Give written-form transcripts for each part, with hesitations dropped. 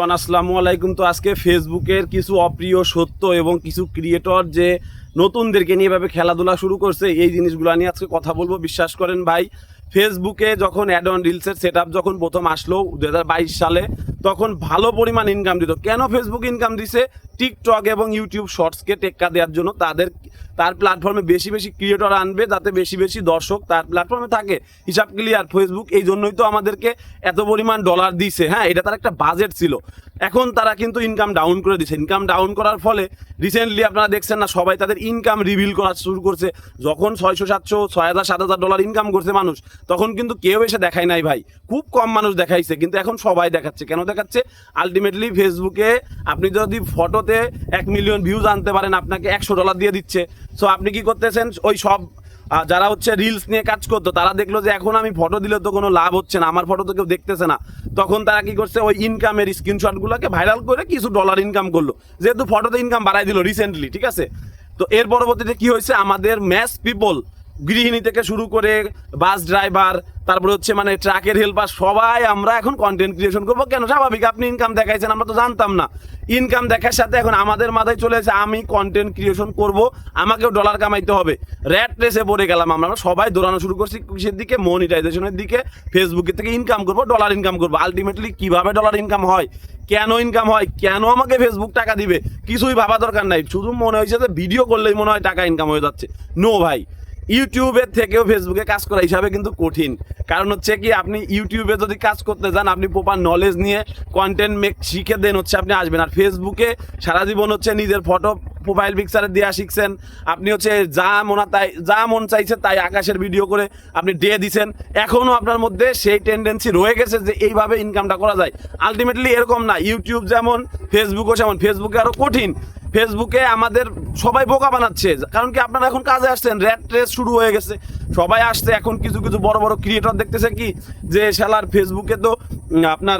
আসসালামু আলাইকুম। তো আজকে ফেসবুকের কিছু অপ্রিয় সত্য এবং কিছু ক্রিয়েটর যে নতুনদেরকে নিয়ে এভাবে খেলাধুলা শুরু করছে, এই জিনিসগুলো নিয়ে আজকে কথা বলবো। বিশ্বাস করেন ভাই, ফেসবুকে যখন অ্যাড অন রিলসের সেট আপ যখন প্রথম আসলো 2022 সালে, তখন ভালো পরিমাণ ইনকাম দিত। কেন ফেসবুক ইনকাম দিছে? টিকটক এবং ইউটিউব শর্টসকে টেক্কা দেওয়ার জন্য। তার প্ল্যাটফর্মে বেশি বেশি ক্রিয়েটর আনবে, যাতে বেশি বেশি দর্শক তার প্ল্যাটফর্মে থাকে। হিসাব ক্লিয়ার। ফেসবুক এই জন্যই তো আমাদেরকে এত পরিমাণ ডলার দিছে। হ্যাঁ, এটা তার একটা বাজেট ছিল। এখন তারা কিন্তু ইনকাম ডাউন করে দিচ্ছে। ইনকাম ডাউন করার ফলে রিসেন্টলি আপনারা দেখছেন না, সবাই তাদের ইনকাম রিভিল করা শুরু করছে। যখন 600, 700, 6000, 7000 ডলার ইনকাম করছে মানুষ, তখন কিন্তু কেউ এসে দেখায় নাই ভাই। খুব কম মানুষ দেখাইছে, কিন্তু এখন সবাই দেখাচ্ছে। কেন দেখাচ্ছে? আলটিমেটলি ফেসবুকে আপনি যদি ফটোতে 1 মিলিয়ন ভিউজ আনতে পারেন, আপনাকে $100 দিয়ে দিচ্ছে। সো আপনি কি করতেছেন? ওই সব যারা হচ্ছে রিলস নিয়ে কাজ করতো, তারা দেখলো যে এখন আমি ফটো দিলে তো কোনো লাভ হচ্ছে না, আমার ফটো তো কেউ দেখতেছে না। তখন তারা কি করছে? ওই ইনকামের স্ক্রিনশটগুলোকে ভাইরাল করে কিছু ডলার ইনকাম করলো, যেহেতু ফটোতে ইনকাম বাড়াই দিল রিসেন্টলি। ঠিক আছে, তো এর পরবর্তীতে কি হয়েছে? আমাদের ম্যাস পিপল, গৃহিণী থেকে শুরু করে বাস ড্রাইভার, তারপরে হচ্ছে মানে ট্রাকের হেল্পার, সবাই আমরা এখন কন্টেন্ট ক্রিয়েশন করবো। কেন? স্বাভাবিক, আপনি ইনকাম দেখাইছেন, আমরা তো জানতাম না। ইনকাম দেখার সাথে এখন আমাদের মাথায় চলে এসে আমি কন্টেন্ট ক্রিয়েশন করব, আমাকেও ডলার কামাইতে হবে। র্যাট রেসে পড়ে গেলাম আমরা সবাই, দৌড়ানো শুরু করছি কিসের দিকে? মনিটাইজেশনের দিকে। ফেসবুকের থেকে ইনকাম করবো, ডলার ইনকাম করবো। আলটিমেটলি কিভাবে ডলার ইনকাম হয়, কেন ইনকাম হয়, কেন আমাকে ফেসবুক টাকা দিবে, কিছুই ভাবা দরকার নাই। শুধু মনে হয়েছে যে ভিডিও করলেই মনে হয় টাকা ইনকাম হয়ে যাচ্ছে। নো ভাই, ইউটিউবের থেকেও ফেসবুকে কাজ করা হিসাবে কিন্তু কঠিন। কারণ হচ্ছে কি, আপনি ইউটিউবে যদি কাজ করতে যান, আপনি প্রপার নলেজ নিয়ে কন্টেন্ট মেক শিখে দেন হচ্ছে আপনি আসবেন। আর ফেসবুকে সারা জীবন হচ্ছে নিজের ফটো প্রোফাইল পিকচারে দেওয়া শিখছেন। আপনি হচ্ছে যা মন চাইছে তাই আকাশের ভিডিও করে আপনি দিয়ে দিচ্ছেন। এখনও আপনার মধ্যে সেই টেন্ডেন্সি রয়ে গেছে যে এইভাবে ইনকামটা করা যায়। আলটিমেটলি এরকম না, ইউটিউব যেমন ফেসবুকও যেমন। ফেসবুকে আরও কঠিন। ফেসবুকে আমাদের সবাই বোকা বানাচ্ছে। কারণ কি, আপনারা এখন কাজে আসছেন, র্যাট রেস শুরু হয়ে গেছে, সবাই আসছে। এখন কিছু কিছু বড় বড় ক্রিয়েটর দেখতেছে কি, যে শালার ফেসবুকে তো আপনার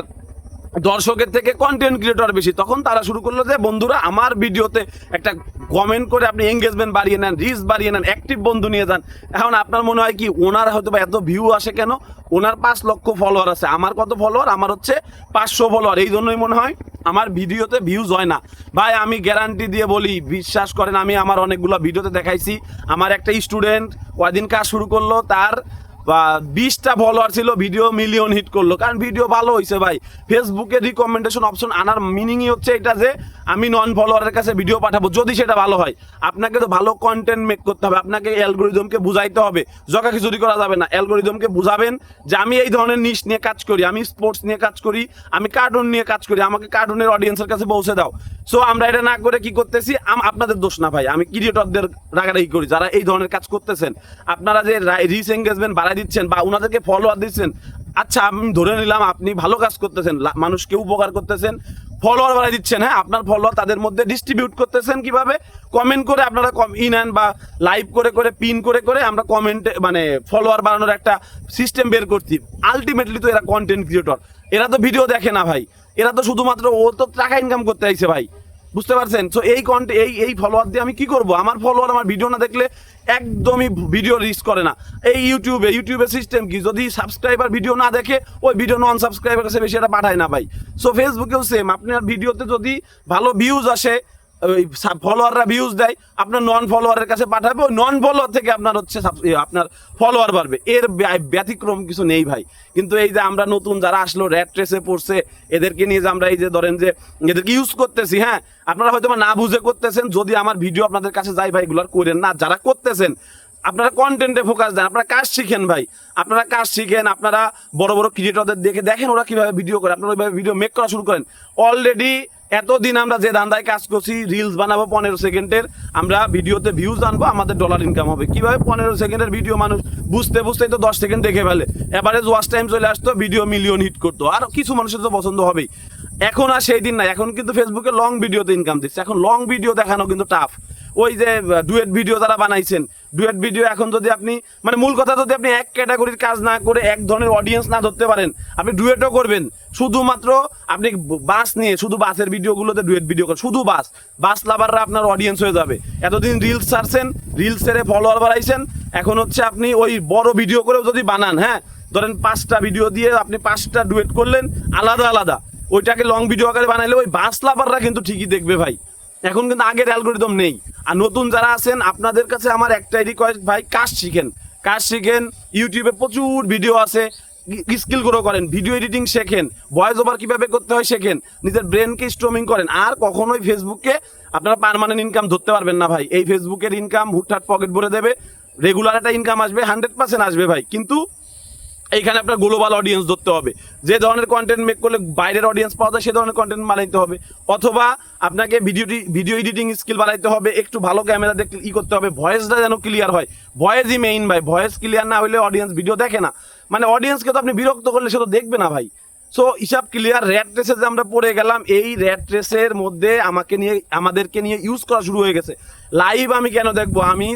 দর্শকের থেকে কন্টেন্ট ক্রিয়েটর বেশি। তখন তারা শুরু করলো যে বন্ধুরা, আমার ভিডিওতে একটা কমেন্ট করে আপনি এঙ্গেজমেন্ট বাড়িয়ে নেন, রিচ বাড়িয়ে নেন, অ্যাক্টিভ বন্ধু নিয়ে যান। এখন আপনার মনে হয় কি, ওনার হয়তো বা এত ভিউ আসে কেন? ওনার 5 লক্ষ ফলোয়ার আছে, আমার কত ফলোয়ার? আমার হচ্ছে 500 ফলোয়ার। এই জন্যই মনে হয় আমার ভিডিওতে ভিউজ হয় না। ভাই আমি গ্যারান্টি দিয়ে বলি, বিশ্বাস করেন, আমি আমার অনেকগুলো ভিডিওতে দেখাইছি। আমার একটা স্টুডেন্ট কয়দিন কাজ শুরু করলো, তার 20টা ফলোয়ার ছিল, ভিডিও মিলিয়ন হিট করলো। কারণ ভিডিও ভালো হয়েছে ভাই। ফেসবুকে রিকমেন্ডেশন অপশন আনার মিনিংই হচ্ছে এটা যে আমি নন ফলোয়ারের কাছে ভিডিও পাঠাবো, যদি সেটা ভালো হয়। আপনাকে তো ভালো কন্টেন্ট মেক করতে হবে, আপনাকে অ্যালগোরিদমকে বুঝাইতে হবে। জগাখিচুরি করা যাবে না। অ্যালগোরিদমকে বুঝাবেন যে আমি এই ধরনের নিশ নিয়ে কাজ করি, আমি স্পোর্টস নিয়ে কাজ করি, আমি কার্টুন নিয়ে কাজ করি, আমাকে কার্টুনের অডিয়েন্সের কাছে পৌঁছে দাও। সো আমরা এটা না করে কি করতেছি? আপনাদের দোষ না ভাই, আমি ক্রিয়েটরদের রাগারাগি করি যারা এই ধরনের কাজ করতেছেন। আপনারা যে রিচ এঙ্গেজমেন্ট বাড়াই দিচ্ছেন বা ওনাদেরকে ফলোয়ার দিচ্ছেন, আচ্ছা আমি ধরে নিলাম আপনি ভালো কাজ করতেছেন, মানুষকে উপকার করতেছেন, ফলোয়ার বাড়াই দিচ্ছেন। হ্যাঁ, আপনার ফলোয়ার তাদের মধ্যে ডিস্ট্রিবিউট করতেছেন কিভাবে? কমেন্ট করে আপনারা ইন বা লাইভ করে করে পিন করে করে আমরা কমেন্টে মানে ফলোয়ার বাড়ানোর একটা সিস্টেম বের করছি। আলটিমেটলি তো এরা কন্টেন্ট ক্রিয়েটর, এরা তো ভিডিও দেখে না ভাই। এরা তো শুধুমাত্র ও তো টাকা ইনকাম করতে চাইছে ভাই, বুঝতে পারছেন? সো এই ফলোয়ার দিয়ে আমি কি করব? আমার ফলোয়ার আমার ভিডিও না দেখলে একদমই ভিডিও রিচ করে না। এই ইউটিউবের সিস্টেম কি, যদি সাবস্ক্রাইবার ভিডিও না দেখে, ওই ভিডিও নন সাবস্ক্রাইবার কাছে বেশি এটা পাঠায় না ভাই। সো ফেসবুকেও সেম, আপনার ভিডিওতে যদি ভালো ভিউজ আসে, ওই ফলোয়াররা ভিউজ দেয়, আপনার নন ফলোয়ারের কাছে পাঠাবে, ওই নন ফলোয়ার থেকে আপনার হচ্ছে আপনার ফলোয়ার বাড়বে। এর ব্যতিক্রম কিছু নেই ভাই। কিন্তু এই যে আমরা নতুন যারা আসলো, র্যাট রেসে পড়ছে, এদেরকে নিয়ে যে আমরা এই যে ধরেন যে এদেরকে ইউজ করতেছি, হ্যাঁ আপনারা হয়তো না বুঝে করতেছেন। যদি আমার ভিডিও আপনাদের কাছে যায় ভাই, এগুলো করেন না। যারা করতেছেন আপনারা কন্টেন্টে ফোকাস দেন, আপনারা কাজ শিখেন ভাই, আপনারা কাজ শিখেন। আপনারা বড় বড় ক্রিয়েটরদের দেখে দেখেন ওরা কিভাবে ভিডিও করে, আপনারা ওইভাবে ভিডিও মেক করা শুরু করেন। অলরেডি এতদিন আমরা যে ধান্দায় কাজ করছি, রিলস বানাবো 15 সেকেন্ডের, আমরা ভিডিওতে ভিউজ আনবো, আমাদের ডলার ইনকাম হবে। কিভাবে? 15 সেকেন্ডের ভিডিও মানুষ বুঝতে বুঝতেই তো 10 সেকেন্ড দেখে ফেলে, এভারেজ ওয়াচ টাইম চলে আসতো, ভিডিও মিলিয়ন হিট করতো। আর কিছু মানুষের তো পছন্দ হবেই। এখন আর সেই দিন নাই, এখন কিন্তু ফেসবুকে লং ভিডিওতে ইনকাম দিচ্ছে। এখন লং ভিডিও দেখানো কিন্তু টাফ। ওই যে ডুয়েট ভিডিও যারা বানাইছেন, ডুয়েট ভিডিও এখন যদি আপনি মানে মূল কথা, যদি আপনি এক ক্যাটাগরির কাজ না করে, এক ধরনের অডিয়েন্স না ধরতে পারেন, আপনি ডুয়েটও করবেন। শুধুমাত্র আপনি বাস নিয়ে, শুধু বাসের ভিডিওগুলোতে ডুয়েট ভিডিও করেন, শুধু বাস লাভাররা আপনার অডিয়েন্স হয়ে যাবে। এতদিন রিলস ছাড়ছেন, রিলস ছেড়ে ফলোয়ার বাড়াইছেন, এখন হচ্ছে আপনি ওই বড় ভিডিও করেও যদি বানান, হ্যাঁ ধরেন 5টা ভিডিও দিয়ে আপনি 5টা ডুয়েট করলেন আলাদা আলাদা, ওইটাকে লং ভিডিও আকারে বানাইলে ওই বাস লাভাররা কিন্তু ঠিকই দেখবে ভাই। এখন কিন্তু আগের অ্যালগোরিদম নেই। আর নতুন যারা আছেন আপনাদের কাছে আমার একটাই রিকোয়েস্ট ভাই, কাজ শিখেন। ইউটিউবে প্রচুর ভিডিও আছে, স্কিল গ্রো করেন, ভিডিও এডিটিং শেখেন, ভয়েস ওভার কিভাবে করতে হয় শেখেন, নিজের ব্রেনকে স্ট্রমিং করেন। আর কখনোই ফেসবুককে আপনারা পার্মানেন্ট ইনকাম ধরতে পারবেন না ভাই। এই ফেসবুকের ইনকাম হুটহাট পকেট ভরে দেবে, রেগুলার একটা ইনকাম আসবে, 100% আসবে ভাই, কিন্তু এইখানে আপনার গ্লোবাল অডিয়েন্স ধরতে হবে। যে ধরনের কন্টেন্ট মেক করলে বাইরের অডিয়েন্স পাওয়া যায় সে ধরনের কন্টেন্ট বানাইতে হবে, অথবা আপনাকে ভিডিও এডিটিং স্কিল বানাইতে হবে, একটু ভালো ক্যামেরা দেখতে করতে হবে, ভয়েসটা যেন ক্লিয়ার হয়। ভয়েসই মেইন ভাই, ভয়েস ক্লিয়ার না হলে অডিয়েন্স ভিডিও দেখে না। মানে অডিয়েন্সকে তো আপনি বিরক্ত করলে সে তো দেখবে না ভাই। সো হিসাব ক্লিয়ার। র্যাট রেসে যে আমরা পড়ে গেলাম, এই র্যাট রেসের মধ্যে আমাদেরকে নিয়ে ইউজ করা শুরু হয়ে গেছে। লাইভ আমি কেন দেখবো? আমি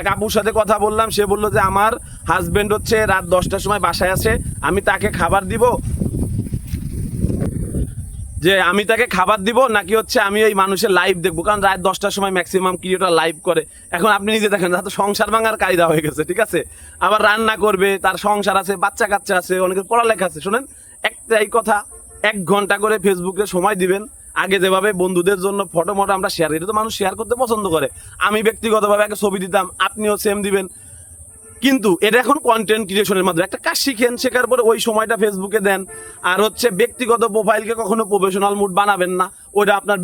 এক আপুর সাথে কথা বললাম, সে বললো যে আমার হাজবেন্ড হচ্ছে রাত 10টার সময় বাসায় আসে, আমি তাকে খাবার দিব নাকি হচ্ছে আমি ওই মানুষের লাইভ দেখবো? কারণ রাত 10টার সময় ম্যাক্সিমাম ক্রিয়েটর লাইভ করে। এখন আপনি নিজে দেখেন, তো সংসার ভাঙার কায়দা হয়ে গেছে, ঠিক আছে? আবার রান্না করবে, তার সংসার আছে, বাচ্চা কাচ্চা আছে, অনেকের পড়ালেখা আছে। শোনেন, একটাই কথা, 1 ঘন্টা করে ফেসবুকে সময় দিবেন। আগে যেভাবে বন্ধুদের জন্য ফটো আমরা শেয়ার, এটা তো মানুষ শেয়ার করতে পছন্দ করে। আমি ব্যক্তিগতভাবে আগে ছবি দিতাম, আপনিও সেম দিবেন। কিন্তু এটা এখন কন্টেন্ট ক্রিয়েশনের মাধ্যমে একটা কাজ শিখেন, শেখার পরে ওই সময়টা ফেসবুকে দেন। আর হচ্ছে ব্যক্তিগত প্রোফাইলকে কখনো প্রফেশনাল মুড বানাবেন না। ওটা আপনার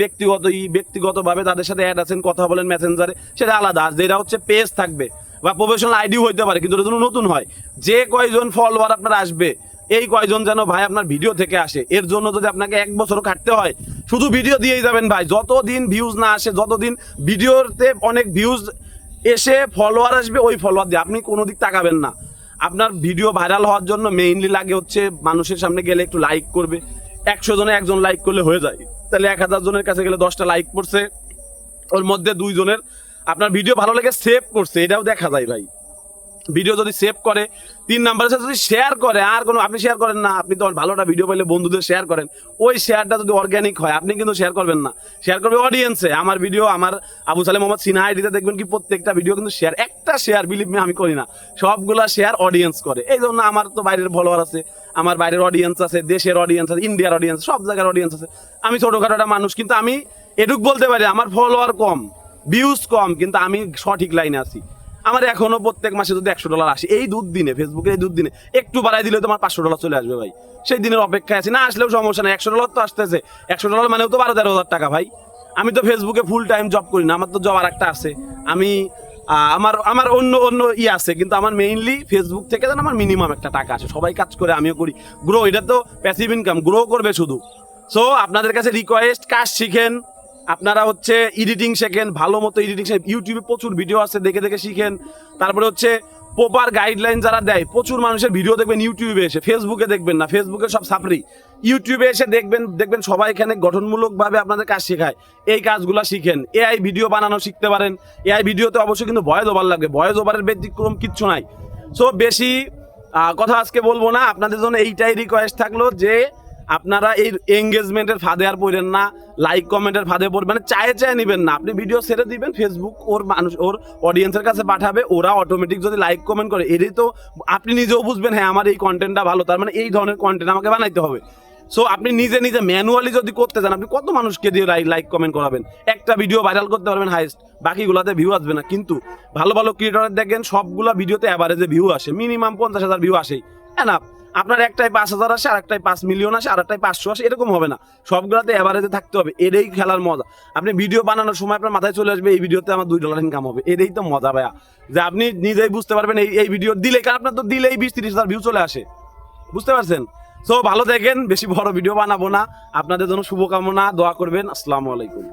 ব্যক্তিগতভাবে তাদের সাথে অ্যাড আছেন, কথা বলেন মেসেঞ্জারে, সেটা আলাদা। আর যেটা হচ্ছে পেজ থাকবে বা প্রফেশনাল আইডিও হইতে পারে, কিন্তু ওটা যেন নতুন হয়। যে কয়জন ফলোয়ার আপনার আসবে, এই কয়জন যেন ভাই আপনার ভিডিও থেকে আসে। এর জন্য যদি আপনাকে 1 বছরও খাটতে হয়, শুধু ভিডিও দিয়েই যাবেন ভাই। যতদিন ভিউজ না আসে, যতদিন ভিডিওতে অনেক ভিউজ এসে ফলোয়ার আসবে, ওই ফলোয়ার দিয়ে আপনি কোনো দিক তাকাবেন না। আপনার ভিডিও ভাইরাল হওয়ার জন্য মেইনলি লাগে হচ্ছে মানুষের সামনে গেলে একটু লাইক করবে। 100 জনে 1 জন লাইক করলে হয়ে যায়। তাহলে 1000 জনের কাছে গেলে 10টা লাইক করছে, ওর মধ্যে 2 জনের আপনার ভিডিও ভালো লেগে সেভ করছে, এটাও দেখা যায় ভাই। ভিডিও যদি সেভ করে, 3 নাম্বারের সাথে যদি শেয়ার করে, আর কোনো আপনি শেয়ার করেন না, আপনি তো ভালোটা ভিডিও পাইলে বন্ধুদের শেয়ার করেন, ওই শেয়ারটা যদি অর্গ্যানিক হয়, আপনি কিন্তু শেয়ার করবেন না, শেয়ার করবে অডিয়েন্সে। আমার ভিডিও, আমার আবু সালেম মোহাম্মদ সিনহা আইডিতে দেখবেন কি প্রত্যেকটা ভিডিও কিন্তু শেয়ার, একটা শেয়ার বিলিভ মি আমি করি না, সবগুলা শেয়ার অডিয়েন্স করে। এই জন্য আমার তো বাইরের ফলোয়ার আছে, আমার বাইরের অডিয়েন্স আছে, দেশের অডিয়েন্স আছে, ইন্ডিয়ার অডিয়েন্স, সব জায়গার অডিয়েন্স আছে। আমি ছোটখাটো একটা মানুষ, কিন্তু আমি এটুক বলতে পারি আমার ফলোয়ার কম, ভিউজ কম, কিন্তু আমি সঠিক লাইনে আছি। আমার এখনো প্রত্যেক মাসে যদি $100 আসে, এই দুদিনে ফেসবুকে, এই দুদিনে একটু বাড়াই দিলে তোমার $500 চলে আসবে ভাই। সেই দিনের অপেক্ষায় আছি, না আসলেও সমস্যা নেই। $100 তো আসতেছে, $100 মানেও তো 12-13 হাজার টাকা ভাই। আমি তো ফেসবুকে ফুল টাইম জব করি না, আমার তো জব আর একটা আছে। আমি আমার অন্য আছে, কিন্তু আমার মেইনলি ফেসবুক থেকে যেন আমার মিনিমাম একটা টাকা আসে। সবাই কাজ করে, আমিও করি। গ্রো, এটা তো প্যাসিভ ইনকাম, গ্রো করবে শুধু। সো আপনাদের কাছে রিকোয়েস্ট, কাজ শিখেন, আপনারা হচ্ছে এডিটিং শেখেন, ভালো মতো এডিটিং শেখেন। ইউটিউবে প্রচুর ভিডিও আছে, দেখে শিখেন। তারপরে হচ্ছে প্রপার গাইডলাইন যারা দেয়, প্রচুর মানুষের ভিডিও দেখবেন ইউটিউবে এসে, ফেসবুকে দেখবেন না, ফেসবুকে সব সাপড়ি। ইউটিউবে এসে দেখবেন সবাই এখানে গঠনমূলকভাবে আপনাদের কাজ শেখায়, এই কাজগুলো শিখেন। এআই ভিডিও বানানো শিখতে পারেন। এআই ভিডিওতে অবশ্যই কিন্তু ভয়েস ওভার লাগবে, ভয়েস ওভারের ব্যতিক্রম কিচ্ছু নাই। সো বেশি কথা আজকে বলবো না, আপনাদের জন্য এইটাই রিকোয়েস্ট থাকলো যে আপনারা এই এঙ্গেজমেন্টের ফাঁদে আর পড়েন না, লাইক কমেন্টের ফাঁদে পড়বেন, চায়ে নেবেন না। আপনি ভিডিও ছেড়ে দিবেন, ফেসবুক ওর অডিয়েন্সের কাছে পাঠাবে, ওরা অটোমেটিক যদি লাইক কমেন্ট করে, এটাই তো আপনি নিজেও বুঝবেন, হ্যাঁ আমার এই কন্টেন্টটা ভালো, তার মানে এই ধরনের কন্টেন্ট আমাকে বানাইতে হবে। সো আপনি নিজে ম্যানুয়ালি যদি করতে চান, আপনি কত মানুষকে দিয়ে লাইক কমেন্ট করাবেন? একটা ভিডিও ভাইরাল করতে পারবেন হাইস্ট, বাকিগুলোতে ভিউ আসবে না। কিন্তু ভালো ক্রিয়েটরের দেখেন সবগুলা ভিডিওতে অ্যাভারেজে ভিউ আসে, মিনিমাম 50,000 ভিউ আসেই। এনাফ। আপনার একটাই 5,000 আসে, আর একটাই 5 মিলিয়ন আসে, আর একটাই 500 আসে, এরকম হবে না। সবগুলোতে অ্যাভারেজে থাকতে হবে, এটাই খেলার মজা। আপনি ভিডিও বানানোর সময় আপনার মাথায় চলে আসবে এই ভিডিওতে আমার $2 ইনকাম হবে, এটাই তো মজা ভাইয়া। যে আপনি নিজেই বুঝতে পারবেন এই ভিডিও দিলে, কারণ আপনার তো দিলেই 20-30,000 ভিউ চলে আসে, বুঝতে পারছেন? সো ভালো দেখেন, বেশি বড় ভিডিও বানাবো না। আপনাদের জন্য শুভকামনা, দোয়া করবেন। আসসালামু আলাইকুম।